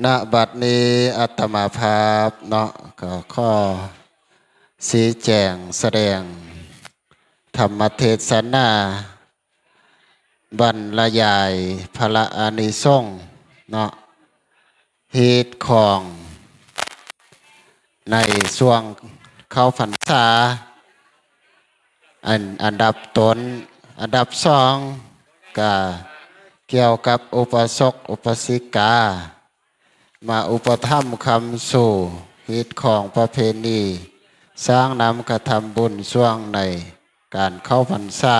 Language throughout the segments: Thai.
ณบัดนี้อาตมาภาพเนาะก็ข้อชี้แจงแสดงธรรมเทศนาบรรยายพระอานิสงส์เนาะเหตุของในช่วงเข้าพรรษาอันดับต้นอันดับสองก็เกี่ยวกับอุปสกอุปสิกามาอุปถัมภ์คำสู่เหตุของประเพณีสร้างนำกระทำบุญช่วงในการเข้าพรรษา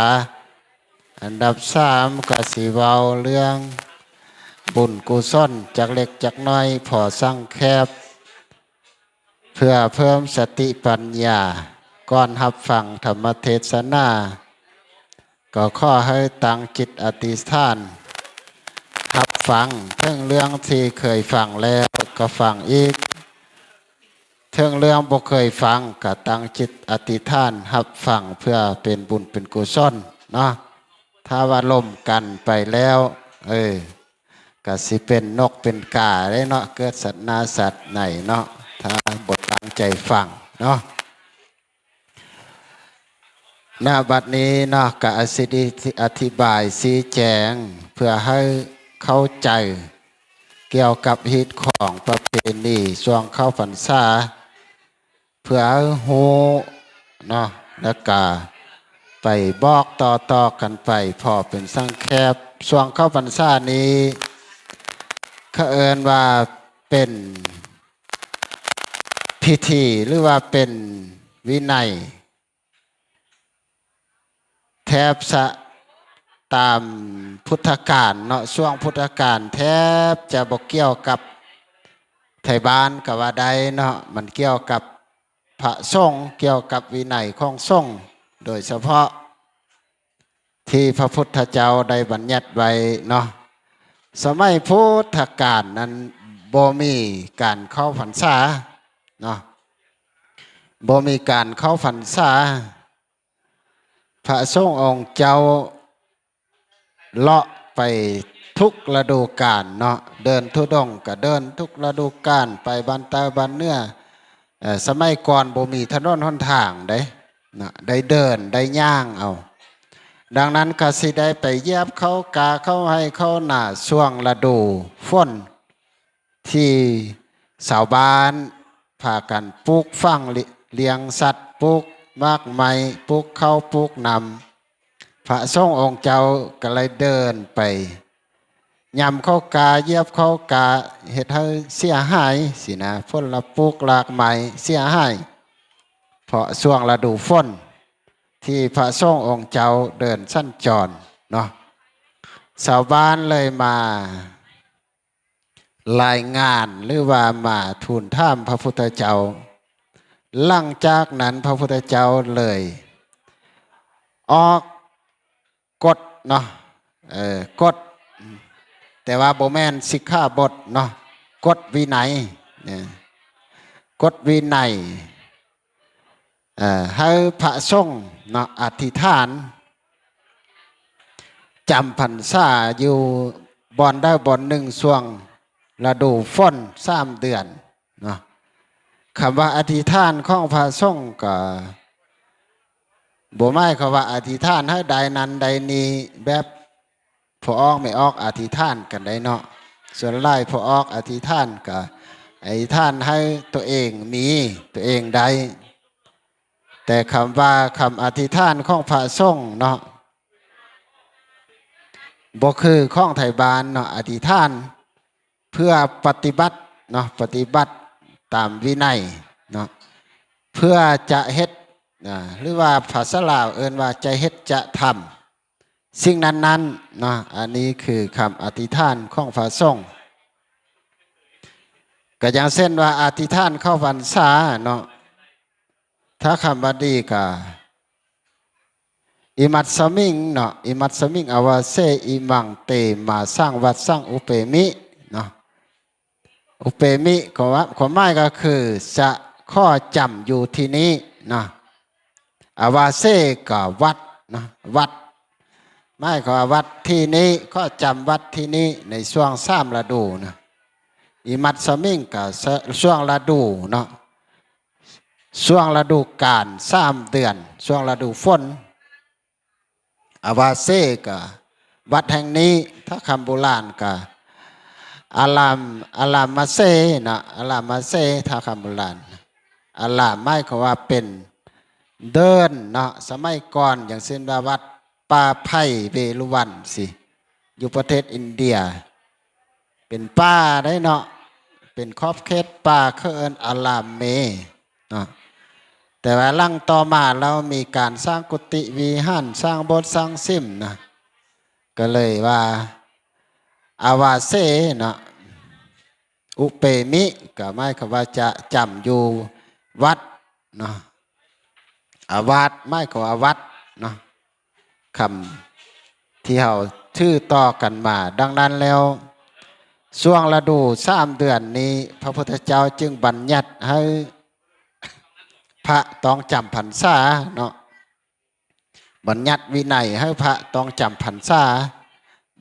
อันดับสามก็สีเว้าเรื่องบุญกุศลจากเล็กจากน้อยพอสร้างแคบเพื่อเพิ่มสติปัญญาก่อนรับฟังธรรมเทศนาก็ขอให้ตั้งจิตอธิษฐานรับฟังเรื่องเรื่องที่เคยฟังแล้วก็ฟังอีกเรื่องเรื่องบ่เคยฟังก็ตั้งจิตอธิษฐานรับฟังเพื่อเป็นบุญเป็นกุศลเนาะถ้าว่าล่มกันไปแล้วก็สิเป็นนกเป็นกาได้เนาะเกิดสัตว์นาสัตว์ไหนเนาะถ้าบทตั้งใจฟังเนาะณบัดนี้เนาะก็อธิบายชี้แจงเพื่อให้เข้าใจเกี่ยวกับเหตุของประเพณีช่วงเข้าพรรษาเพื่อฮู้เนาะแล้วก็ไปบอกต่อกันไปพอเป็นสังแคบช่วงเข้าพรรษานี้เขาเอิ้นว่าเป็นพิธีหรือว่าเป็นวินัยแทบจะตามพุทธกาลเนาะช่วงพุทธกาลแทบจะบ่เกี่ยวกับไทยบ้านกับว่าใดเนาะมันเกี่ยวกับพระสงฆ์เกี่ยวกับวินัยของสงฆ์โดยเฉพาะที่พระพุทธเจ้าได้บัญญัติไว้เนาะสมัยพุทธกาลนั้นบ่มีการเข้าพรรษาเนาะบ่มีการเข้าพรรษาพระสงฆ์องค์เจ้าเลาะไปทุกฤดูกาลเนาะเดินทุดงค์ก็เดินทุกฤดูกาลไปบ้านตาบ้านเนื้อสมัยก่อนบ่มีถนนหนทางได้เดินได้ย่างเอาดังนั้นก็สิได้ไปเยียบเขากาเขาให้เขาหน้าช่วงฤดูฝนที่ชาวบ้านพากันปลูกฝังเลี้ยงสัตว์ปลูกมากไม้ปลูกข้าวปลูกนำพระสงฆ์องค์เจ้าก็เลยเดินไปยำเข้ากาเยียบเข้ากาเฮ็ดให้เสียหายสินะฝนละปลูกหลากไม้เสียหายเพราะช่วงฤดูฝนที่พระสงฆ์องค์เจ้าเดินสั้นจรเนาะชาวบ้านเลยมารายงานหรือว่ามาทูลถามพระพุทธเจ้าหลังจากนั้นพระพุทธเจ้าเลยออกกฎเนาะกฎแต่ว่าบ่แม่นสิกขาบทเนาะกฎวินัยเนี่ยกฎวินัยให้พระสงฆ์เนาะอธิษฐานจำพรรษาอยู่บ่อนได้บ่อนหนึ่งช่วงฤดูฝน3 เดือนเนาะคำว่าอธิษฐานของพระสงฆ์ก็บ่หมายความว่าอธิษฐานให้ใดนั้นใดนี้แบบพอออกไม่ออกอธิษฐานกันได้เนาะส่วนไล่พอออกอธิษฐานก็อธิษฐานให้ตัวเองมีตัวเองได้แต่คำว่าคำอธิษฐานของพระสงฆ์เนาะบ่คือของไทยบ้านเนาะอธิษฐานเพื่อปฏิบัติเนาะปฏิบัติตามวินัยเนาะเพื่อจะเฮ็ดหรือว่าภาษาลาวเอิ้นว่าจะเฮ็ดจะทำสิ่งนั้นๆเนาะอันนี้คือคำอธิษฐานของพระสงฆ์ก็อย่างเช่นว่าอธิษฐานเข้าพรรษาเนาะถ้าคำบาลีก็อิมัตสมิงเนาะอิมัตสมิงอวาเซอิมังเตมาสร้างวัดสร้างอุเปมิเนาะอุเปมิความหมายก็คือจะข้อจำอยู่ที่นี้เนาะอวาเซก็วัดเนาะวัดไม่ขอวัดที่นี้ข้อจำวัดที่นี้ในช่วง3 ฤดูนะ อิมัดสมิงก็ช่วงฤดูเนาะช่วงฤดูกาล3 เดือนช่วงฤดูฝนอาวาเซก็วัดแห่งนี้ถ้าคำโบราณก็อาลามมาเซนะอาลามมาเซถ้าคำโบราณอาลามไม่เขาว่าเป็นเดินเนาะสมัยก่อนอย่างเช่นว่าวัดป่าไผ่เวรุวันสิอยู่ประเทศอินเดียเป็นป่าได้เนาะเป็นขอบเขตป่าเขาเอิ้นอาลามเมเนาะแต่ว่าหลังต่อมาเรามีการสร้างกุฏิวิหารสร้างโบสถ์สร้างซิมนะก็เลยว่าอาวาเซเนาะอุเปมิก็หมายความว่าจะจำอยู่วัดเนาะอาวาสหมายความว่าวัดเนาะคำที่เราชื่อต่อกันมาดังนั้นแล้วช่วงฤดู3 เดือนนี้พระพุทธเจ้าจึงบัญญัติให้พระต้องจำพรรษาเนาะบัญญัติวินัยให้พระต้องจำพรรษา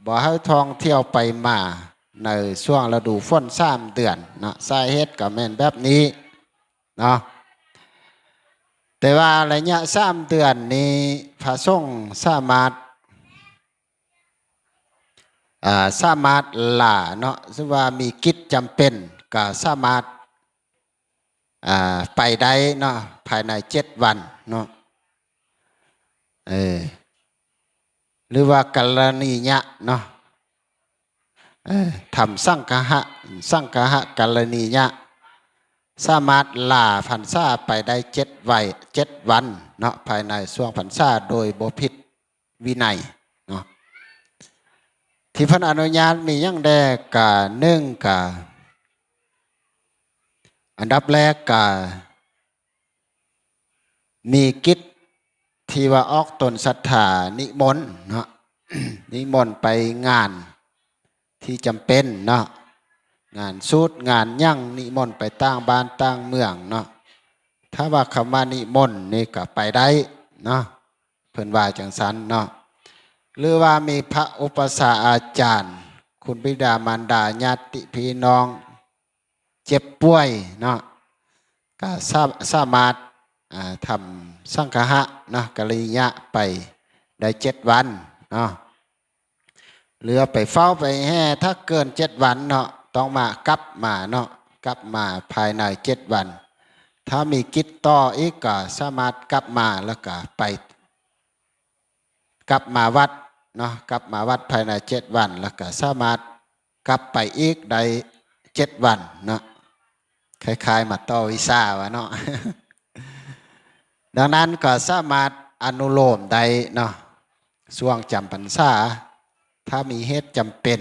บ่ให้ท่องเที่ยวไปมาในช่วงฤดูฝน3 เดือนเนาะสาเหตุก็แม่นแบบนี้เนาะแต่ว่าระยะ3 เดือนนี้พระสงฆ์สามารถลาเนาะซึ่งว่ามีกิจจำเป็นก็สามารถไปได้เนาะภายใน7 วันเนาะหรือว่ากัลนิยะเนาะทำสังฆะกัลนิยะสามารถลาพรรษาไปได้7 วันเนาะภายในช่วงพรรษาโดยบ่ผิดวินัยเนาะที่พระอนุญาตมีอย่างแรกกะ1กะอันดับแรกกะมีกิจที่ว่าออกตนศรัทธานิมนต์เนาะ นิมนต์ไปงานที่จำเป็นเนาะงานสูตรงานยั่งนิมนต์ไปต่างบ้านต่างเมืองเนาะถ้าว่าคำว่านิมนต์นี่ก็ไปได้เนาะเพิ่นว่าจังสันเนาะหรือว่ามีพระอุปชฌาย์อาจารย์คุณบิดามารดาญาติพี่น้องเจ็บป่วยเนาะก็สามารถทำสังฆะเนาะกัลยะไปได้7 วันเนาะเหลือไปเฝ้าไปแห่ถ้าเกิน7 วันเนาะต้องกลับมาเนาะกลับมาภายใน7 วันถ้ามีกิจต่ออีกก็สามารถกลับมาแล้วก็ไปกลับมาวัดเนาะกลับมาวัดภายใน7 วันแล้วก็สามารถกลับไปอีกได้7 วันเนาะคล้ายๆมาต่อวีซ่าวะเนาะ ดังนั้นก็สามารถอนุโลมได้เนาะช่วงจำพรรษาถ้ามีเหตุจำเป็น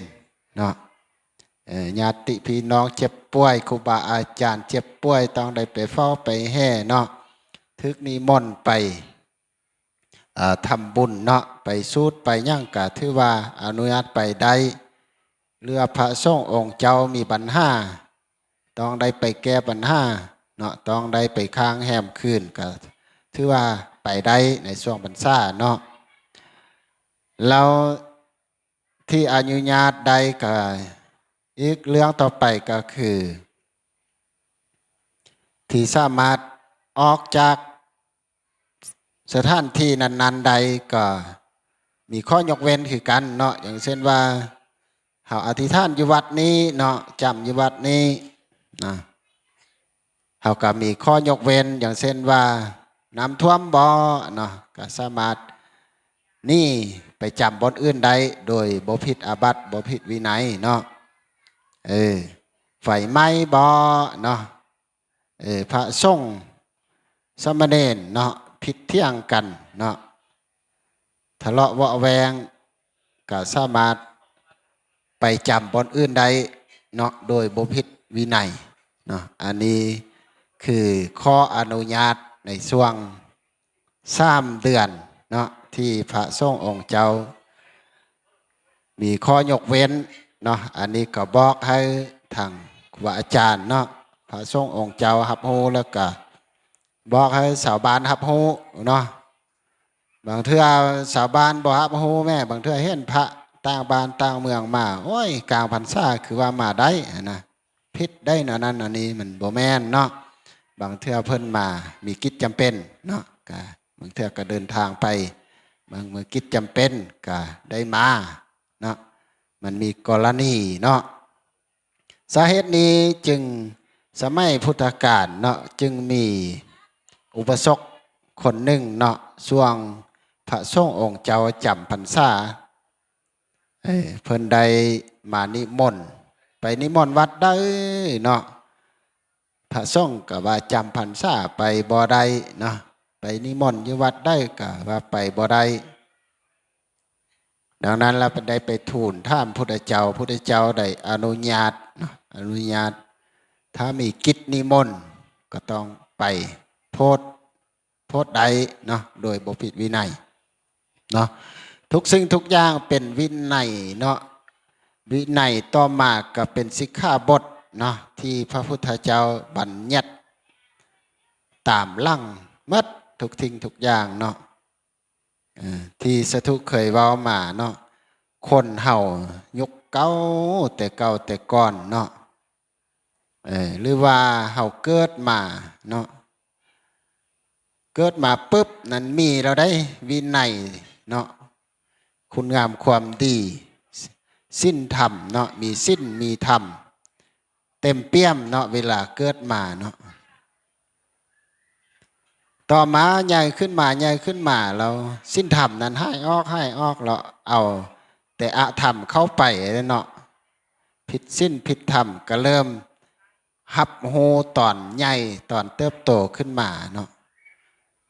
เนาะญาติพี่น้องเจ็บป่วยครูบาอาจารย์เจ็บป่วยต้องได้ไปเฝ้าไปแห่เนาะทึกนิมนต์ไปทำบุญเนาะไปสูดไปย่างกะถือว่าอนุญาตไปได้เรือพระสงฆ์องค์เจ้ามีปัญหาต้องได้ไปแก้ปัญหาเนาะต้องได้ไปค้างแหมคืนก็ถือว่าไปได้ในช่วงพรรษาเนาะเราที่อนุญาตได้ก็อีกเรื่องต่อไปก็คือที่สามารถออกจากสถานที่นั้นๆใดก็มีข้อยกเว้นคือกันเนาะอย่างเช่นว่าเขาอธิษฐานอยู่วัดนี้เนาะจำอยู่วัดนี้นะเขาก็มีข้อยกเว้นอย่างเช่นว่าน้ำท่วมบ่อเนาะก็สามารถนี่ไปจำบนอื่นได้โดยบ่ผิดอาบัติบ่ผิดวินัยเนาะไฟไหม้บ่เนาะพระสงฆ์สมณเณรเนาะผิดเที่ยงกันเนาะทะเลาะเวาะแวงก็สามารถไปจำบนอื่นได้เนาะโดยบ่ผิดวินัยเนาะอันนี้คือข้ออนุญาตในช่วง3 เดือนเนาะที่พระสงฆ์องค์เจ้ามีข้อยกเว้นเนาะอันนี้ก็บอกให้ทางครูอาจารย์เนาะพระสงฆ์องค์เจ้ารับรู้แล้วก็บอกให้ชาวบ้านรับรู้เนาะบางเทื่อชาวบ้านบ่รับรู้แม่บางเทื่อเห็นพระต่างบ้านต่างเมืองมาโอ้ยกลางพรรษาคือว่ามาได้นะผิ ผิดได้นะนั่นอันนี้มันบ่แม่นเนาะบางเทื่อเพิ่นมามีกิจจำเป็นเนาะก็บางเทื่อก็เดินทางไปบางเมื่อกิจจำเป็นก็ได้มาเนาะมันมีกรณีเนาะสาเหตุนี้จึงสมัยพุทธกาลเนาะจึงมีอุปสมบทคนหนึ่งเนาะช่วงพระสงฆ์องค์เจ้าจำพรรษาเพิ่นได้มานิมนต์ไปนิมนต์วัดได้เนาะพระสงฆ์ก็ว่าจำพรรษาไปบ่ได้เนาะไปนิมนต์อยู่วัดได้ก็ว่าไปบ่ได้ดังนั้นเราได้ไปทูลถามพุทธเจ้าพุทธเจ้าได้อนุญาตเนาะอนุญาตถ้ามีกิจนิมนต์ก็ต้องไปโพธิใดเนาะโดยบ่ผิดวินัยเนาะทุกสิ่งทุกอย่างเป็นวินัยเนาะวินัยต่อมาก็เป็นสิกขาบทเนาะที่พระพุทธเจ้าบัญญัติตามลั่งมัดทุกทิ้งทุกอย่างเนาะที่สธุเคยเว้ามาเนาะคนเห่ายุคเก่าแต่เก่าแต่ก่อนเนาะหรือว่าเห่าเกิดมาเนาะเกิดมาปุ๊บนั้นมีเราได้วินัยเนาะคุณงามความดีสิ้นธรรมเนาะมีสิ้นมีธรรมเต็มเปี่ยมเนาะเวลาเกิดมาเนาะต่อมาใหญ่ขึ้นมาใหญ่ขึ้นมาเราสิ้นธรรมนั้นให้ออกเราเอาแต่อธรรมเข้าไปเนาะผิดสิ้นผิดธรรมก็เริ่มหับโหตอนใหญ่ตอนเติบโตขึ้นมาเนาะ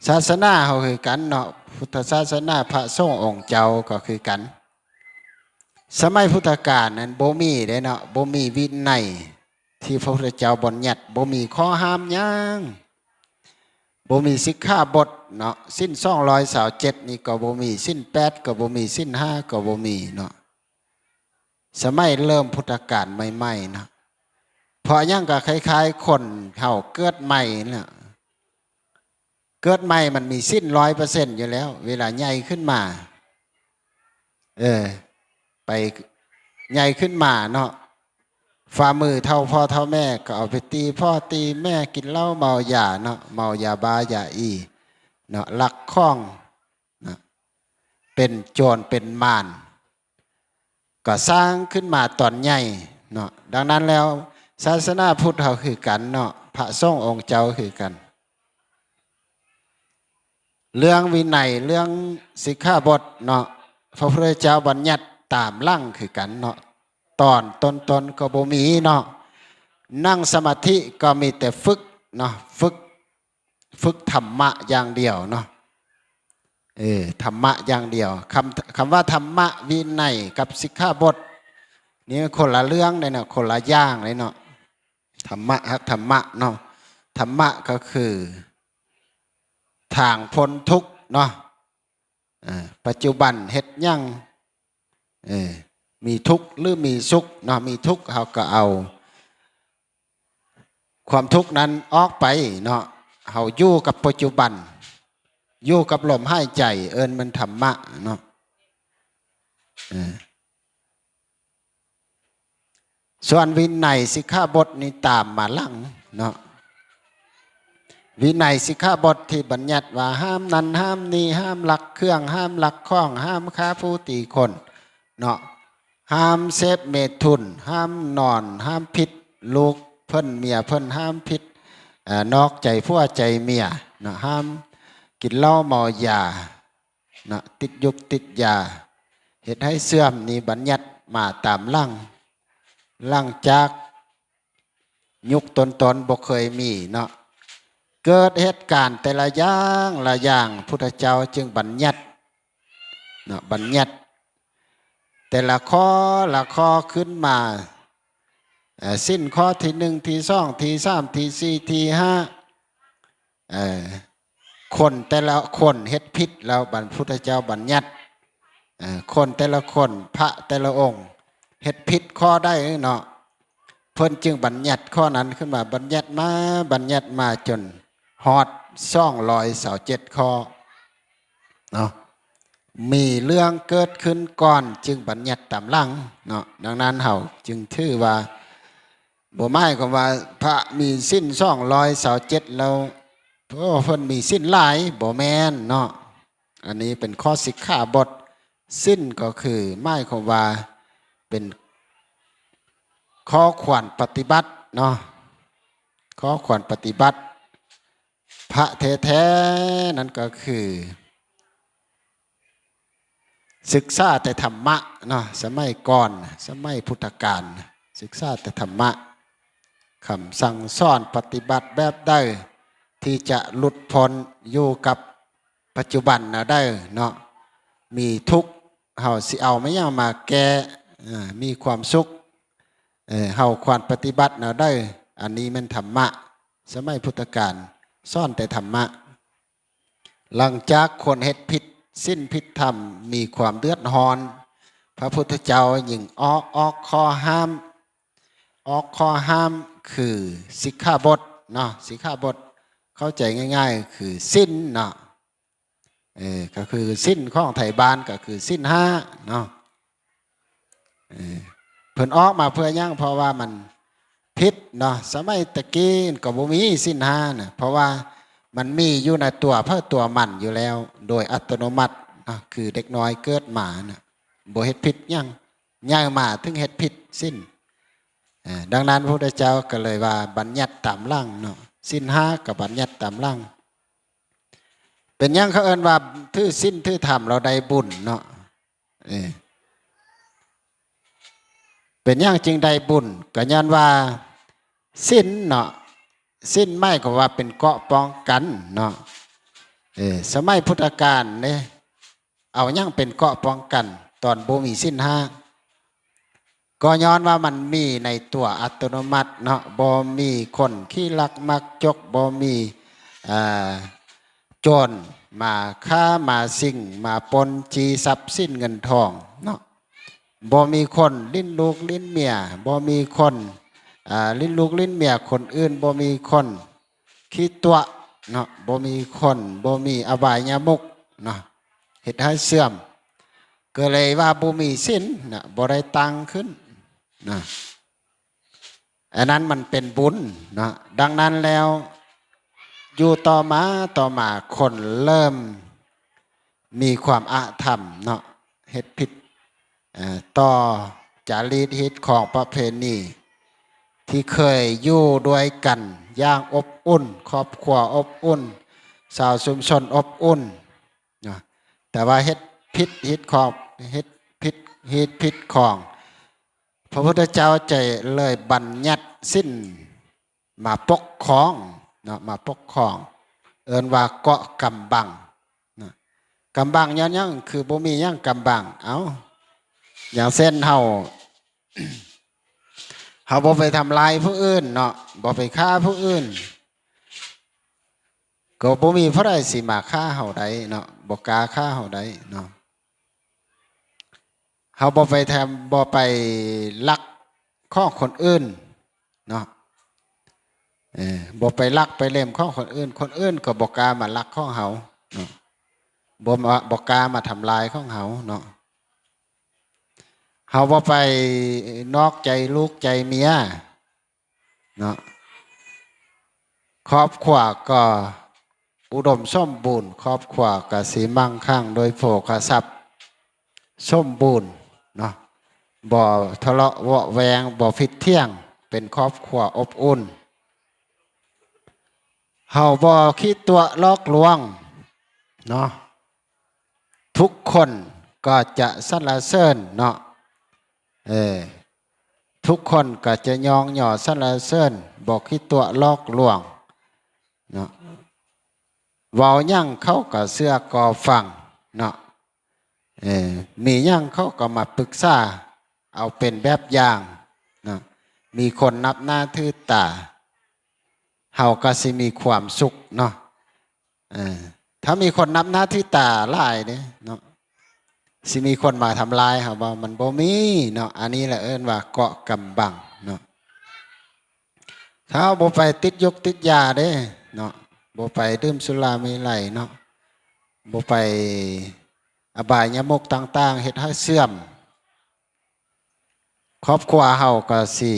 ศาสนาเขาคือกันเนาะพุทธศาสนาพระสงฆ์องค์เจ้าก็คือกันสมัยพุทธกาลนั้นบ่มีได้เนาะบ่มีวินัยที่พระพุทธเจ้าบัญญัติบ่มีข้อห้ามยังบ่มีสิกขาบทเนาะสิ้น227นี่ก็บ่มีสิ้น8ก็บ่มีสิ้น5ก็บ่มีเนาะสมัยเริ่มพุทธกาลใหม่ๆเนาะพอยังก็คล้ายๆคนเฮาเกิดใหม่เนาะเกิดใหม่มันมีสิ้น100%อยู่แล้วเวลาใหญ่ขึ้นมาไปใหญ่ขึ้นมาเนาะฝ่ามือเท่าพ่อเท่าแม่ก็เอาไปตีพ่อตีแม่กินเหล้าเมายาเนาะเมายาบ้ายาอีเนาะลักข้องนะเป็นโจรเป็นมารก็สร้างขึ้นมาตอนใหญ่เนาะดังนั้นแล้วศาสนาพุทธเขาคือกันเนาะพระสงฆ์องค์เจ้าคือกันเรื่องวินัยเรื่องสิกขาบทเนาะพระพุทธเจ้าบัญญัติตามลั่งคือกันเนาะตอนต้นก็บ่มีเนาะนั่งสมาธิก็มีแต่ฝึกเนาะฝึกธรรมะอย่างเดียวเนาะธรรมะอย่างเดียวคำว่าธรรมะวินัยกับสิกขาบทนี่คนละเรื่องเลยเนาะคนละอย่างเลยเนาะธรรมะครับธรรมะเนาะธรรมะก็คือทางพ้นทุกข์เนาะปัจจุบันเฮ็ดยั่งมีทุกข์หรือมีสุขเนาะมีทุกข์เขาก็เอาความทุกข์นั้นออกไปเนาะเขาอยู่กับปัจจุบันอยู่กับลมหายใจมันธรรมะเนาะส่วนวินัยสิกขาบทนี่ตามมาหลังเนาะวินัยสิกขาบทที่บัญญัติว่าห้ามนั้นห้ามนี้ห้ามลักเครื่องห้ามลักข้องห้ามฆ่าผู้ตีคนเนาะห้ามเสพเมถุนห้ามนอนห้ามพิษลูกเพิ่นเมียเพิ่นห้ามพิษนอกใจผัวใจเมียเนาะห้ามกินเหล้าเมายาเนาะติดยุกติดยาเหตุให้เสื่อมนี่บัญญัติมาตามลั่งจากยุคตนบ่เคยมีเนาะเกิดเหตุการณ์แต่ละอย่างพุทธเจ้าจึงบัญญัติเนาะบัญญัติแต่ละข้อขึ้นมาสิ้นข้อที่1ที่2ที่3ที่4ที่5คนแต่ละคนเฮ็ดผิดแล้วบรรพุทธเจ้าบัญญัติคนแต่ละคนพระแต่ละองค์เฮ็ดผิดข้อได้เนาะเพิ่นจึงบัญญัติข้อนั้นขึ้นมาบัญญัติมาจนฮอด227ข้อเนาะมีเรื่องเกิดขึ้นก่อนจึงบัญญัติตามหลังเนาะดังนั้นเฮาจึงถือว่า บ่หมายความว่าพระมีสิ้น227แล้วเพราะว่าเพิ่นมีสิ้นหลายบ่แม่นเนาะอันนี้เป็นข้อสิกขาบทสิ้นก็คือหมายความว่าเป็นข้อขวัญปฏิบัติเนาะข้อขวัญปฏิบัติพระแท้ๆนั่นก็คือศึกษาแต่ธรรมะเนาะสมัยก่อนสมัยพุทธกาลศึกษาแต่ธรรมะคำสั่งสอนปฏิบัติแบบได้ที่จะหลุดพ้นอยู่กับปัจจุบันนะได้เนาะมีทุกข์เฮาสิเอาไม่ยังมาแก้มีความสุขเฮาควรปฏิบัตินะได้อันนี้มันธรรมะสมัยพุทธกาลสอนแต่ธรรมะหลังจากคนเฮ็ดผิดสิ้นพิษธรรมมีความเดือดร้อนพระพุทธเจ้ายิ่งออกข้อห้ามออกข้อห้ามคือสิกขาบทเนาะสิกขาบทเข้าใจง่ายๆคือสิ้นเนาะก็คือสิ้นของไทยบ้านก็คือสิ้นห้าเนาะเพิ่นออกมาเพื่อย่างเพราะว่ามันพิษเนาะสมัยตะกี้ก็บ่มีสิ้นห้านะเพราะว่ามันมีอยู่ในตัวเพื่อตัวมันอยู่แล้วโดยอัตโนมัติคือเด็กน้อยเกิดมานะบ่เฮ็ดผิดยังย่างมาถึงเฮ็ดผิดสิ้นดังนั้นพระพุทธเจ้าก็เลยว่าบัญญัติตามร่างเนาะสิ้นห้ากับบัญญัติตามร่างเป็นยังเขาเอิ้นว่าทื่อสิ้นทื่อธรรมเราได้บุญเนาะเป็นยังจึงได้บุญก็ย้อนว่าสิ้นเนาะสิ้นไม่ก็ว่าเป็นเกาะป้องกันเนาะสมัยพุทธกาลเนี่ยเอายังเป็นเกาะป้องกันตอนบ่มีสิ้นห้าก็ย้อนว่ามันมีในตัวอัตโนมัติเนาะบ่มีคนขี้ลักมักจกบ่มีโจรมาฆ่ามาสิ่งมาปนจีทรัพย์สิ้นเงินทองเนาะบ่มีคนลิ้นลูกลิ้นเมียบ่มีคนลิ้นลูกลิ้นเมียคนอื่นบ่มีคนขี้ตัวเนาะบ่มีคนบ่มีอบายยมุกเนาะเฮ็ดให้เสื่อมก็เลยว่าบ่มีศีลนะบ่ได้ตังขึ้นนะอันนั้นมันเป็นบุญนะดังนั้นแล้วอยู่ต่อมาคนเริ่มมีความอาธรรมเนาะเฮ็ดผิดต่อจารีตฮิตของประเพณีที่เคยอยู่ด้วยกันอย่างอบอุ่นครอบครัวอบอุ่นชาวชุมชนอบอุ่นนะแต่ว่าเฮ็ดผิดฮิตของเฮ็ดผิดของพระพุทธเจ้าใจเลยบัญญัติสิ้นมาปกครองเนาะมาปกครองเอิ้นว่าเกาะกำบังนะกำบังยังคือบ่มียังกำบังเอาอย่างเส้นเฮาบ่ไปทำลายผู้อื่นเนาะบ่ไปฆ่าผู้อื่นก็บ่มีผู้ใดสิมาฆ่าเฮาได้เนาะบ่กล้าฆ่าเฮาได้เนาะเฮาบ่ไปลักของคนอื่นเนาะบ่ไปลักไปเล่มของคนอื่นก็บ่กล้ามาลักของเฮาเนาะบ่กล้ามาทำลายของเฮาเนาะเฮาบ่ไปนอกใจลูกใจเมียเนาะครอบครัวก็อุดมสมบูรณ์ครอบครัวก็สิมั่งคั่งโดยโภคทรัพย์สมบูรณ์เนาะบ่ทะเลาะเวาะแวงบ่ผิดเที่ยงเป็นครอบครัวอบอุ่นเฮาบ่คิดตัวลอกลวงเนาะทุกคนก็จะสรรเสริญเนาะทุกคนก็จะยองหย่อสรรเสริญบอกคิดตัวลอกลวงเนาะเว้ายั่งเขาก็เสื้อก็ฟังเนาะมียั่งเขาก็มาปรึกษาเอาเป็นแบบอย่างนะมีคนนับหน้าถือตาเฮาก็สิมีความสุขเนาะถ้ามีคนนับหน้าถือตาหลายเนี่ยเนาะสิมีคนมาทำลายเฮาบ่มันบ่มีเนาะอันนี้แหละเอิ้นว่าเกาะกำบังเนาะถ้าบ่ไปติดยกติดยาเด้เนาะบ่ไปดื่มสุราเมลัยเนาะบ่ไปอบายยมุกต่างๆเฮ็ดให้เสื่อมครอบครัวเฮาก็สิ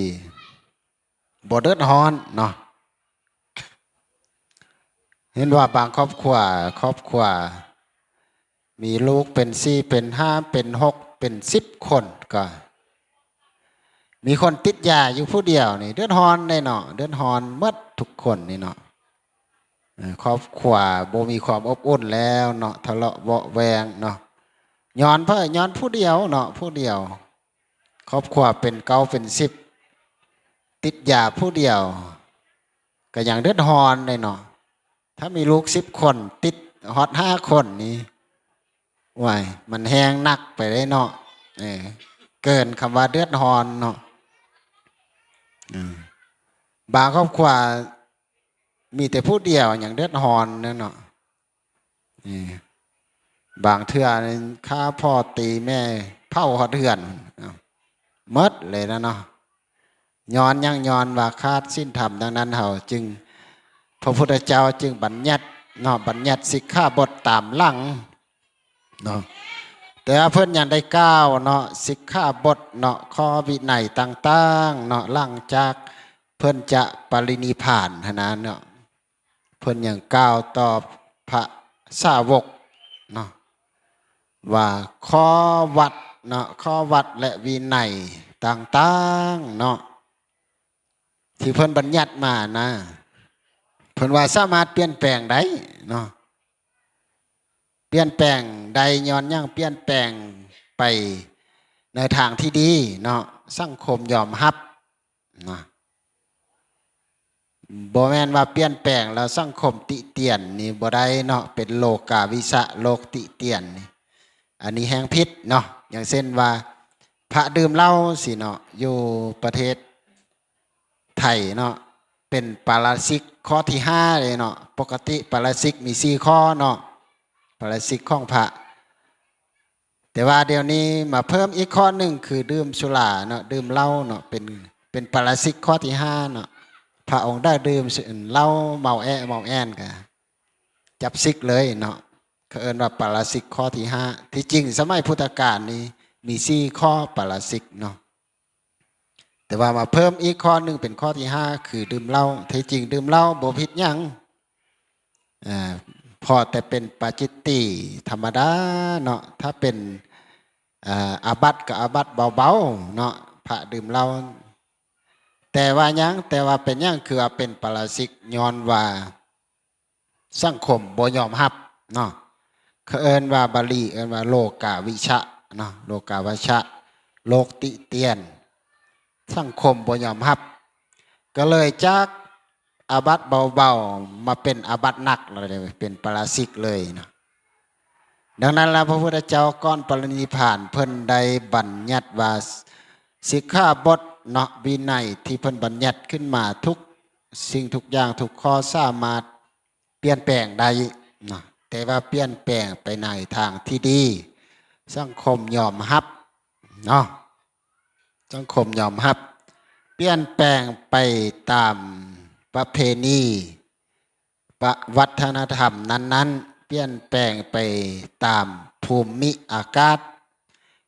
บ่เดือดร้อนเนาะเห็นว่าบางครอบครัวมีลูกเป็น4เป็น5เป็น6เป็น10คนก็มีคนติดยาอยู่ผู้เดียวนี่เดือดร้อนได้เนาะเดือดร้อนหมดทุกคนนี่เนาะครอบครัวบ่มีความอบอุ่นแล้วเนาะทะเลาะเบาะแวงเนาะย้อนผู้เดียวเนาะผู้เดียวครอบครัวเป็น9เป็น10ติดยาผู้เดียวก็อย่างเดือดร้อนเลยเนาะถ้ามีลูก10คนติดฮอต5คนนี่ว้ายมันแห้งนักไปได้เนาะเกินคำว่าเดือดร้อนเนาะบางครอบครัวมีแต่ผู้เดียวอย่างเดือดร้อนนั่นเนาะบางเทื่อข้าพ่อตีแม่เผาหอดเถื่อนมดเลยนะเนาะย้อนว่าคาดสิ้นธรรมดังนั้นเขาจึงพระพุทธเจ้าจึงบัญญัติเนาะบัญญัติสิกขาบทตามหลังเนาะแต่เพิ่นยังได้ก้าวเนาะสิกขาบทเนาะข้อวินัยต่างๆเนาะหลังจากเพิ่นจะปรินิพพานนะเนาะเพิ่นยังก้าวตอบพระสาวกเนาะว่าข้อวัดเนาะข้อวัดและวินัยต่างๆเนาะที่เพิ่นบัญญัติมานะเพิ่นว่าสามารถเปลี่ยนแปลงได้เนาะเปลี่ยนแปลงใดย้อนยังเปลี่ยนแปลงไปในทางที่ดีเนาะสังคมยอมรับเนาะบ่แม่นว่าเปลี่ยนแปลงแล้วสังคมติเตียนนี่บ่ได้เนาะเป็นโลกาวิชะโลกติเตียนนี่อันนี้แห่งพิษเนาะอย่างเช่นว่าพระดื่มเหล้าสิเนาะอยู่ประเทศไทยเนาะเป็นปาราชิกข้อที่5เลยเนาะปกติปาราชิกมี4ข้อเนาะปาราชิกของพระแต่ว่าเดี๋ยวนี้มาเพิ่มอีกข้อหนึ่งคือดื่มสุราเนาะดื่มเหล้าเนาะเป็นปาราชิกข้อที่5เนาะพระองค์ได้ดื่มเหล้าเมาแอนกันจับซิกเลยเนาะเขาเอิ้นว่าปาราชิกข้อที่5ที่จริงสมัยพุทธกาลนี้มี4ข้อปาราชิกเนาะแต่ว่ามาเพิ่มอีกข้อหนึ่งเป็นข้อที่5คือดื่มเหล้าที่จริงดื่มเหล้าบ่ผิดหยังพอแต่เป็นปาจิตติธรรมดาเนาะถ้าเป็นอาบัติกับอาบัติเบาๆเนาะพระดื่มเหล้าแต่ว่าเป็นยังคือเป็นปาราชิกย้อนว่าสังคมบ่ยอมรับเนาะเขาเอิ้นว่าบาลีเอิ้นว่าโลกาวิชะเนาะโลกาวิชะโลกติเตียนสังคมบ่ยอมรับก็เลยจากอาบัติเบาๆมาเป็นอาบัติหนักเลยเป็นปาราชิกเลยเนาะดังนั้นแล้วพระพุทธเจ้าก่อนปรินิพพานเพิ่นได้บัญญัติว่าสิกขาบทเนาะวินัยที่เพิ่นบัญญัติขึ้นมาทุกสิ่งทุกอย่างทุกข้อสามารถเปลี่ยนแปลงได้เนาะแต่ว่าเปลี่ยนแปลงไปในทางที่ดีสังคมยอมรับเนาะสังคมยอมรับเปลี่ยนแปลงไปตามประเพณีวัฒนธรรมนั้นๆเปลี่ยนแปลงไปตามภูมิอากาศ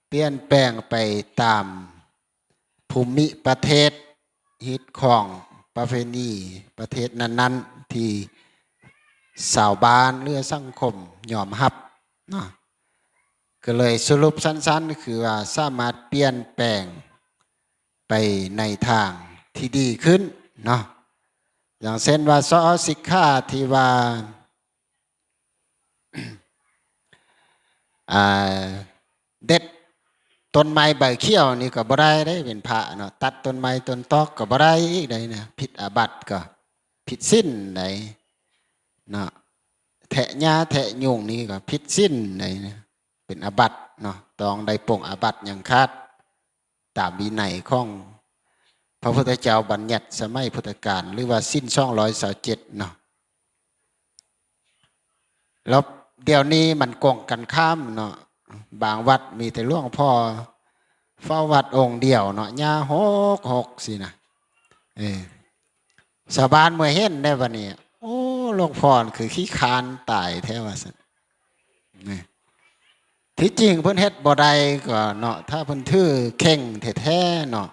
เปลี่ยนแปลงไปตามภูมิประเทศฮิตของประเพณีประเทศนั้นๆที่ชาวบ้านหรือสังคมยอมรับเนาะก็เลยสรุปสั้นๆคือว่าสามารถเปลี่ยนแปลงไปในทางที่ดีขึ้นเนาะอย่างเช่นว่าสอสิกขาที่ว่าเด็ดต้นไม้ใบเขี้ยวนี่ก็บ่ได้เป็นพระเนาะตัดต้นไม้ต้นตอกก็บ่ได้อีกได้นะผิดอาบัติก็ผิดศีลไหนเนาะแทะหญ้าแทะยุงนี่ก็ผิดศีลไหนนะเป็นอาบัติเนาะต้องได้ปรงอาบัติอย่างคาดตามวินัยของพระพุทธเจ้าบัญญัติสมัยพุทธกาลหรือว่าสิ้น227เนาะแล้วเดี๋ยวนี้มันกงกันข้ามเนาะบางวัดมีแต่หลวงพ่อเฝ้าวัดองค์เดียวเนาะญาหกสินะชาวบ้านเมื่อเห็นได้วันนี้โอ้หลวงพ่อคือขี้คานตายแท้ว่าสันที่จริงเพิ่นเฮ็ดบ่ได้ก็เนาะถ้าเพิ่นถือเข่งแท้ๆเนาะ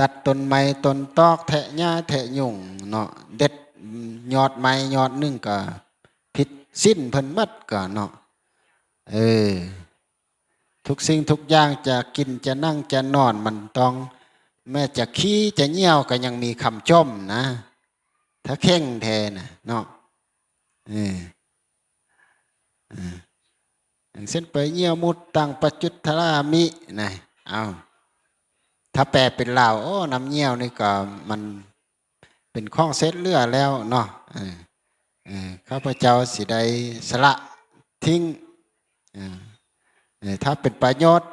ตัดต้นไม้ต้นตอกแทะหญ้าแทะยุ่งเนาะเด็ดยอดไม้ยอดหนึงก็ผิดสิ้นเพิ่นหมดก็เนาะเออทุกสิ่งทุกอย่างจะกินจะนั่งจะนอนมันต้องแม้จะขี้จะเหี่ยวก็ยังมีคำจมนะถ้าเข่งแทนะเนาะเอออย่างเช่นไปเหี่ยวมุดตังปัจจุทรามินะเอาถ้าแปลเป็นลาวโอ้น้ำเหี่ยวนี่ก็มันเป็นข้องเซ็ตเลือแล้วเนาะข้าพเจ้าสิได้สละทิ้งถ้าเป็นประโยชน์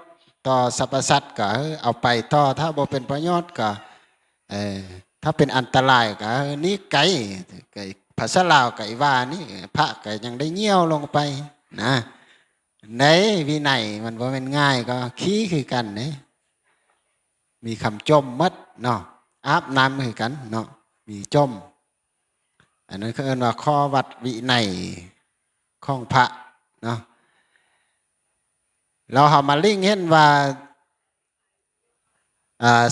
ต่อสรรพสัตว์ก็เอาไปต่อถ้าบ่เป็นประโยชน์ก็ถ้าเป็นอันตรายก็นี่ไก่ภาษาลาวไก่ว่านี่พระก็ยังได้เงี้ยวลงไปนะในวินัยมันบ่เป็นง่ายก็ขี้คือกันเนี่ยมีคำจมมัดเนาะอาบน้ำคือกันเนาะมีจมอันนั้นเขาเรียกว่าข้อวัดวินัยของพระเนาะเราเอามาลิงเห็นว่า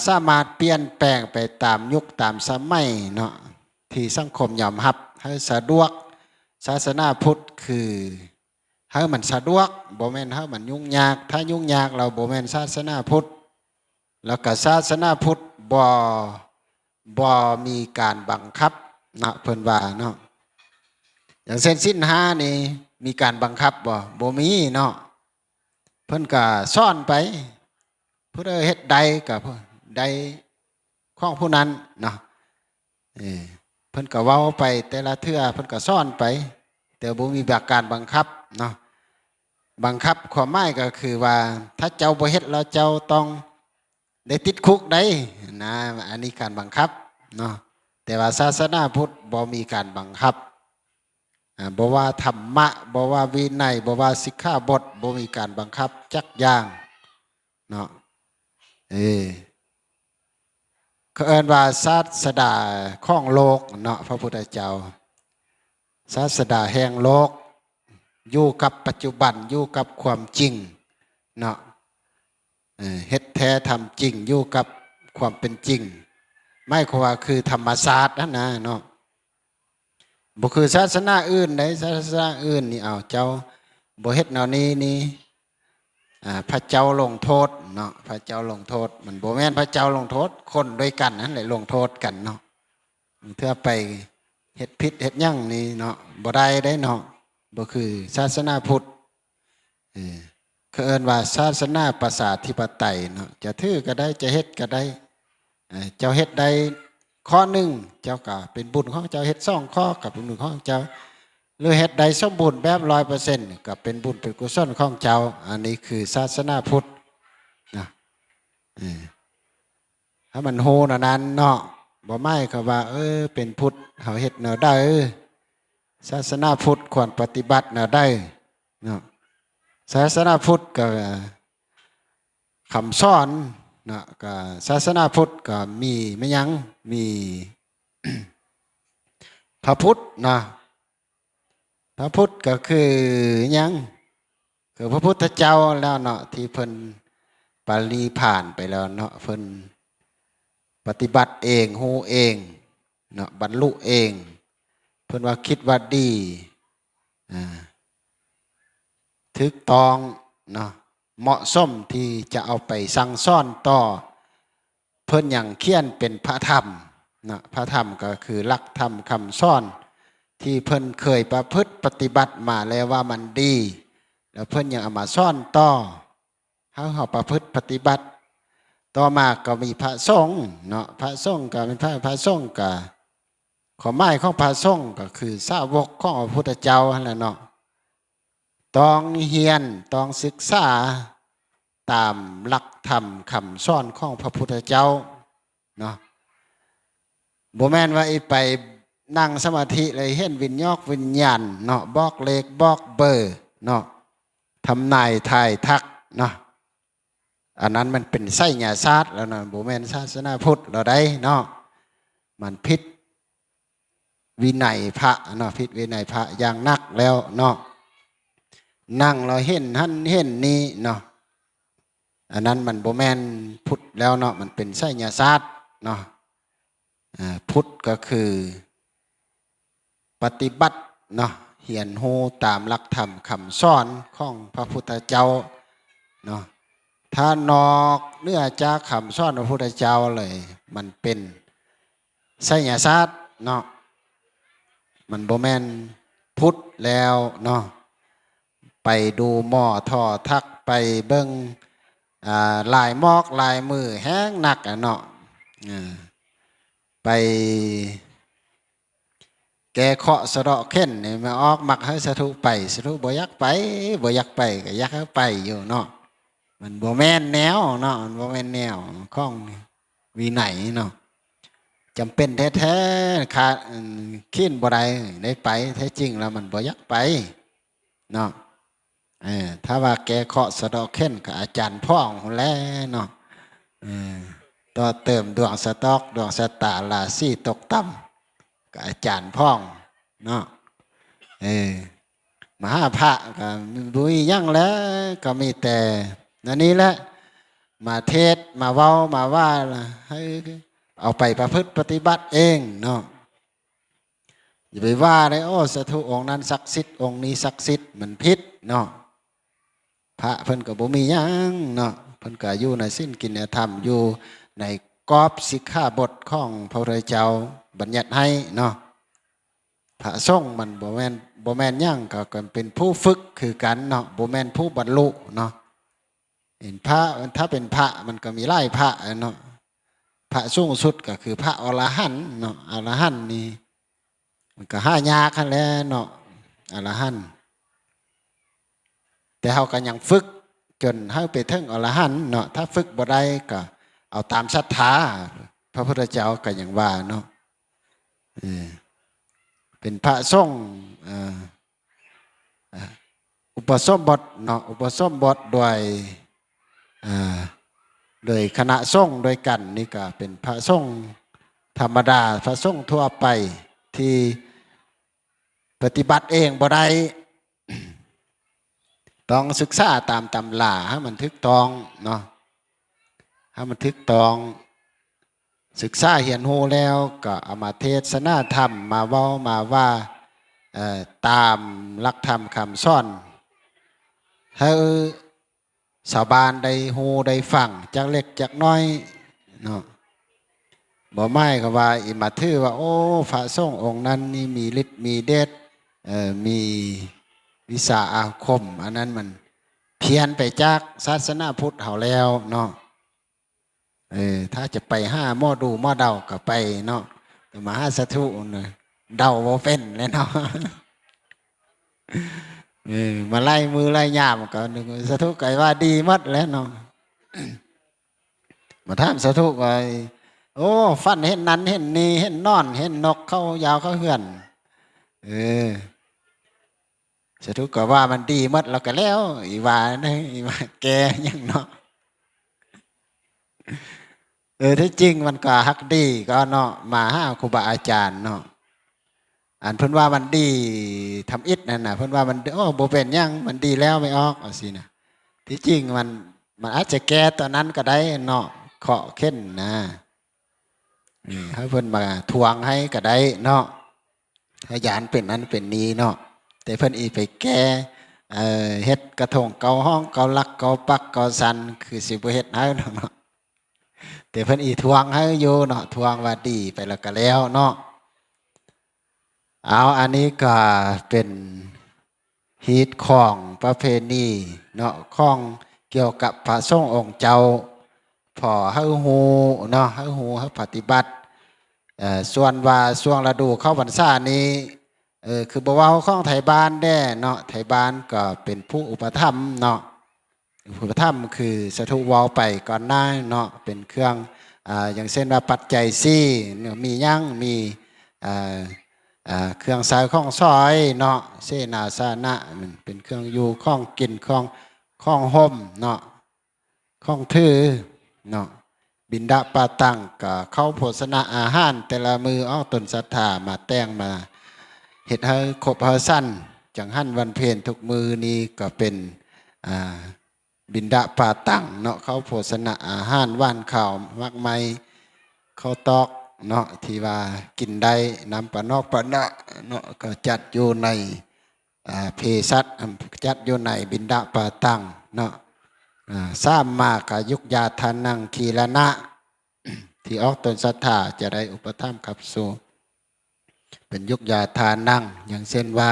สามารถเปลี่ยนแปลงไปตามยุคตามสมัยเนาะที่สังคมยอมรับให้สะดวกศาสนาพุทธคือให้มันสะดวกบ่แม่นให้มันยุ่งยากถ้ายุ่งยากเราบ่แม่นศาสนาพุทธแล้วก็ศาสนาพุทธบ่มีการบังคับเนาะเพิ่นว่าเนาะอย่างเช่นศีลห้านี่มีการบังคับบ่มีเนาะเพิ่นก็ซ่อนไปผู้ใดเฮ็ดใดกับใดของผู้นั้นเนาะเพิ่นก็เว้าไปแต่ละเทื่อเพิ่นก็ซ่อนไปแต่บ่มีแบบการบังคับเนาะบังคับความหมายก็คือว่าถ้าเจ้าบ่เฮ็ดแล้วเจ้าต้องได้ติดคุกได้นะอันนี้การบังคับเนาะแต่ว่าศาสนาพุทธบ่มีการบังคับบ่ว่าธรรมะบ่ว่าวินัยบ่ว่าสิกขาบทบ่มีการบังคับจักอย่างเนาะเขาเอิ้นว่าศาสดาของโลกเนาะพระพุทธเจ้าศาสดาแห่งโลกอยู่กับปัจจุบันอยู่กับความจริงเนาะเฮ็ดแท้ทำจริงอยู่กับความเป็นจริงไม่ความว่าคือธรรมศาสตร์นั่นนะเนาะบ่คือศาสนาอื่นใดศาสนาอื่นนี่เอาเจ้าบ่เฮ็ดแนวนี้นี่พระเจ้าลงโทษเนาะพระเจ้าลงโทษมันบ่แม่นพระเจ้าลงโทษคนด้วยกันนั่นแหละลงโทษกันเนาะเพื่อไปเฮ็ดผิดเฮ็ดยั่งนี่เนาะบ่ได้เนาะบ่คือศาสนาพุทธเขาเอิ้นว่าศาสนาประชาธิปไตยเนาะจะถือก็ได้จะเฮ็ดก็ได้เจ้าเฮ็ดได้ข้อหนึ่งเจ้าก็เป็นบุญของเจ้าเฮ็ด2ข้อกับเป็นบุญของเจ้าหรือเฮ็ดใดสมบูรณ์แบบ 100% ก็เป็นบุญเป็นกุศลของเจ้าอันนี้คือศาสนาพุทธนะถ้ามันโหนั้นเนาะบ่ไม่ก็ว่าเป็นพุทธเฮาเฮ็ดแนวใดศาสนาพุทธควรปฏิบัติแนวใดเนาะศาสนาพุทธก็คำสอนนะก็ศาสนาพุทธก็มีไม่ยั้งมี พระพุทธนะพระพุทธก็คือยังคือพระพุทธเจ้าแล้วเนาะที่เพิ่นปรินิพพานไปแล้วเนาะเพิ่นปฏิบัติเองฮู้เองเนาะบรรลุเองเพิ่นว่าคิดว่าดีถึกตองเนาะเหมาะสมที่จะเอาไปสั่งสอนต่อเพิ่นอย่างเขียนเป็นพระธรรมนะพระธรรมก็คือหลักธรรมคำสอนที่เพิ่นเคยประพฤติปฏิบัติมาแล้วว่ามันดีแล้วเพิ่นยังเอามาสอนต่อเขาประพฤติปฏิบัติต่อมาก็มีพระสงฆ์เนาะพระสงฆ์ก็เป็นพระสงฆ์ก็ข้อหมายของพระสงฆ์ก็คือสาวกของพระพุทธเจ้านั่นแหละเนาะต้องเฮียนต้องศึกษาตามหลักธรรมคำสอนของพระพุทธเจ้าเนาะบ่แม่นว่าไปนั่งสมาธิเลยเห็นวิญญาณเนาะบอกเลขบอกเบอร์เนาะทำนายทายทักเนาะอันนั้นมันเป็นไสยศาสตร์แล้วนะบ่แม่นศาสนาพุทธเราได้เนาะมันผิดวินัยพระเนาะผิดวินัยพระอย่างนักแล้วเนาะนั่งเราเห็นหันเห็นนี้เนาะอันนั้นมันบ่แม่นพุทธแล้วเนาะมันเป็นไสยศาสตร์ เนาะพุทธก็คือปฏิบัติเนาะเหียนโฮตามหลักธรรมคำสอนของพระพุทธเจ้าเนาะถ้านอกเนื้อจากคำสอนพระพุทธเจ้าเลยมันเป็นไสยศาสตร์เนาะมันบ่แม่นพุทธแล้วเนาะไปดูหม้อท่อทักไปเบิ่งลายมอกลายมือแห้งหนักเนาะไปแกเคาะสะเดาะเข็นนี่มาออกมักให้สะทุไปสะทุบ่อยากไปบ่อยากไปก็อยากให้ไปอยู่เนาะมันบ่แม่นแนวเนาะมันบ่แม่นแนวของวินัยเนาะจำเป็นแท้ๆขาดขี้นบ่ได้ไปแท้จริงแล้วมันบ่อยากไปเนาะถ้าว่าแกเคาะสะเดาะเข็นกับอาจารย์พ่องคนแรกเนาะต่อเติมดวงสต๊อกดวงสตาราศีตกต่ำกับอาจารย์พ่องเนาะมหาพระก็บุยยั่งแล้วก็มีแต่นั่นนี้แหละมาเทศมาเว้ามาว่าให้เอาไปประพฤติปฏิบัติเองเนาะอย่าไปว่าเลยโอ้สาธุองค์นั้นศักดิ์สิทธิ์องค์นี้ศักดิ์สิทธิ์มันพิษเนาะพระเพิ่นก็บ่มีหยังเนาะเพิ่นก็อยู่ในสิ้นกินธรรมอยู่ในกรอบสิกขาบทของพระพุทธเจ้าบัญญัติให้เนาะพระสงฆ์มันบ่แม่นหยังก็เป็นผู้ฝึกคือกันเนาะบ่แม่นผู้บรรลุเนาะเห็นพระถ้าเป็นพระมันก็มีหลายพระเนาะพระสูงสุดก็คือพระอรหันต์เนาะอรหันต์นี่มันก็หายากคั่นแหละเนาะอรหันต์แต่เฮาก็ยังฝึกจนเฮาไปถึงอรหันต์เนาะถ้าฝึกบ่ได้ก็เอาตามศรัทธาพระพุทธเจ้าก็อย่างว่าเนาะเป็นพระสงฆ์อุปสมบทเนาะอุปสมบทโดยคณะสงฆ์โดยกันนี่ก็เป็นพระสงฆ์ธรรมดาพระสงฆ์ทั่วไปที่ปฏิบัติเองบ่ได้ต้องศึกษาตามตำราให้มันถูกต้องเนาะให้มันถูกต้องศึกษาเหียนหูแล้วก็เอามาเทศนาธรรมมาเว้ามาว่าตามหลักธรรมคำสอนให้ชาวบ้านได้หูได้ฟังจากเล็กจากน้อยเนาะบ่ไม่ก็ว่าอิมาถือว่าโอ้พระสงฆ์องค์นั้นนี่มีฤทธิ์มีเดชมีวิสาอาคมอันนั้นมันเพี้ยนไปจากศาสนาพุทธเฮาแล้วเนาะถ้าจะไปห้าหม้อดูหม้อเดาก็ไปเนาะมาห้าสถุเนี่ยเดาบ่เป็นเลยเนาะมาไล่มือไล่ยามก็สถุไก่ว่าดีมัดแล้วเนาะมาถามสถุไก่โอ้ฟันเห็นนั้นเห็นนี่เห็นนอนเห็นนกเข้ายาวเข้าเหือนสถุก็ว่ามันดีมัดแล้วก็แล้วอีว่าเนี่ยอีว่าแกยังเนาะที่จริงมันก็ฮักดีก็เนาะมาห้าครูบาอาจารย์เนาะอันเพิ่นว่ามันดีทำอิฐนั่นน่ะเพิ่นว่ามันโอ้โบเป็นยังมันดีแล้วไม่ออกเอาสินะที่จริงมันอาจจะแก้ตอนนั้นก็ได้เนาะเคาะเข้นนะให้เพิ่นมาทวงให้ก็ได้เนาะให้ยานเป็นนั้นเป็นนี้เนาะแต่เพิ่นอีไปแก้เฮ็ดกระทงเกาห้องเกาลักเกาปักเกาสันคือสิบ่เฮ็ดให้เนาะแต่เพิ่นอีทวงให้อยู่เนาะทวงว่าดีไปแล้วก็แล้วเนาะเอาอันนี้ก็เป็นฮีตของประเพณีเนาะของเกี่ยวกับพระสงฆ์องค์เจ้าพอให้หูเนาะให้หูให้ปฏิบัติส่วนว่าช่วงฤดูเข้าพรรษานี้คือบ่ว่าของไทยบ้านแน่เนาะไทยบ้านก็เป็นผู้อุปถัมภ์เนาะอุปถัมภ์คือสถุวาไปก่อนหน้าเนาะเป็นเครื่องอย่างเช่นว่าปัจจัยซี่มียั่งมีเครื่องสายข้องซอยเนาะเสนาสนะมันเป็นเครื่องอยู่ข้องกินข้องห่มเนาะข้องถือเนาะบินดาปาตังกับเข้าโภชนะอาหารแต่ละมืออ้อตนศรัทธามาแต่งมาเฮ็ดให้ครบให้สั้นจังหันวันเพ็ญทุกมือนี้ก็เป็นบินดาปาตังเนาะเข้าโภชนะอาหารว่านข่าวมากมาย ข้าวตอกเนาะที่ว่ากินได้น้ำปะนอกปะนะเนาะก็จัดอยู่ในเภสัชจัดอยู่ในบิณฑบาตังเนาะสร้างมากกับยุกยาทานังคีรณะที่ออกตนศรัทธาจะได้อุปถัมภ์ขับสู่เป็นยุกยาทานังอย่างเช่นว่า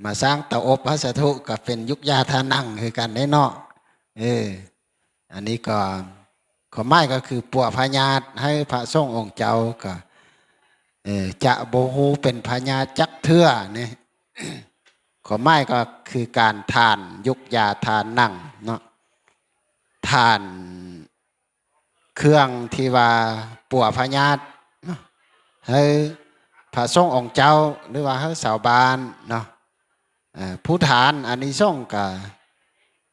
มาสร้างเตาอบพระสถุก็เป็นยุกยาทานังคือกันได้เนาะอันนี้ก็ขอไม้ก็คือปัวพญาตให้พระสงฆ์องค์เจ้าก็จะโบหูเป็นพญาจักเทื่อเนี่ยขอไม้ก็คือการทานยุกยาทานนั่งเนาะทานเครื่องที่ว่าปัวพญาตให้พระสงฆ์องค์เจ้าหรือว่าให้สาวบ้านเนาะผู้ฐานอันนี้ส่งกับ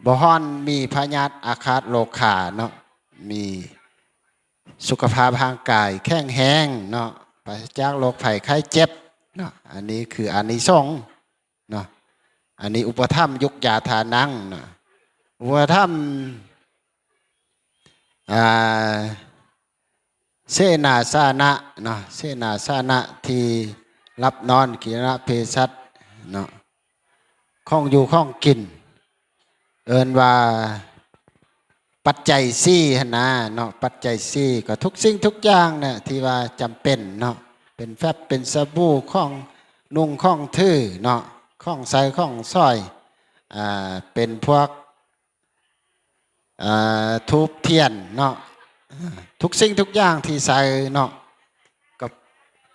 บ่ฮ้อนมีพญาตอาคาตโลขาเนาะมีสุขภาพร่างกายแข็งแรงเนาะปราศจากโรคภัยไข้เจ็บเนาะอันนี้คืออานิสงส์เนาะอันนี้อุปถัมภ์ยุกยาทานังเนาะอุปถัมภ์เสนาสนะเนาะเสนาสนะที่รับนอนกินเภสัชเนาะข้องอยู่ข้องกินเอิ้นว่าปัจจัยสี่นะเนาะปัจจัยสี่ก็ทุกสิ่งทุกอย่างเนี่ยที่ว่าจำเป็นเนาะเป็นแฟบเป็นสบู่ข้องนุ่งข้องทื่อเนาะข้องใส่ข้องสร้อยเป็นพวกทูบเทียนเนาะทุกสิ่งทุกอย่างที่ใส่เนาะก็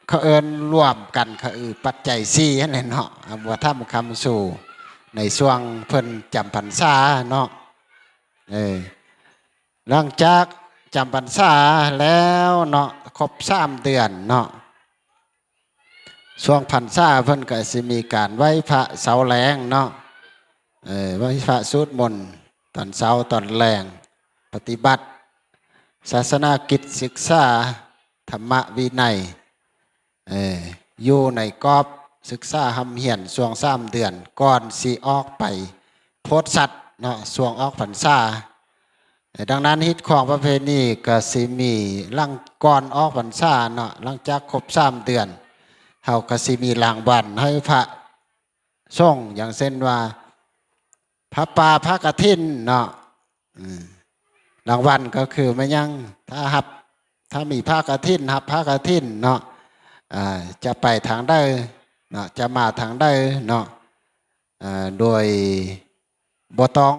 เขาเอิ้นรวมกันเขาปัจจัยสี่นั่นแหละเนาะว่าถ้าคำสู่ในช่วงเพิ่นจำพรรษาเนาะหลังจากจำพรรษาแล้วเนาะครบ3 เดือนเนาะช่วงพรรษาเพิ่นก็สิมีการไหว้พระเสาแรงเนาะไหว้พระสวดมนต์ตอนเช้าตอนแรงปฏิบัติศาสนากิจศึกษาธรรมวินัยอยู่ในกรอบศึกษาหำเหียนช่วง3 เดือนก่อนสิออกไปโพธิสัตว์เนาะช่วงออกพรรษาดังนั้นฮิตของประเพณีก็สิมีหลังก่อนออกพรรษาเนาะหลังจากครบ3 เดือนเฮาก็สิมีรางวัลให้พระสงฆ์อย่างเช่นว่าพระป่าพระกฐินเนาะรางวัลก็คือไม่ยังถ้ามีพระกฐินรับพระกฐินเนาะจะไปทางใดเนาะจะมาทางใดเนาะโดยบ่ต้อง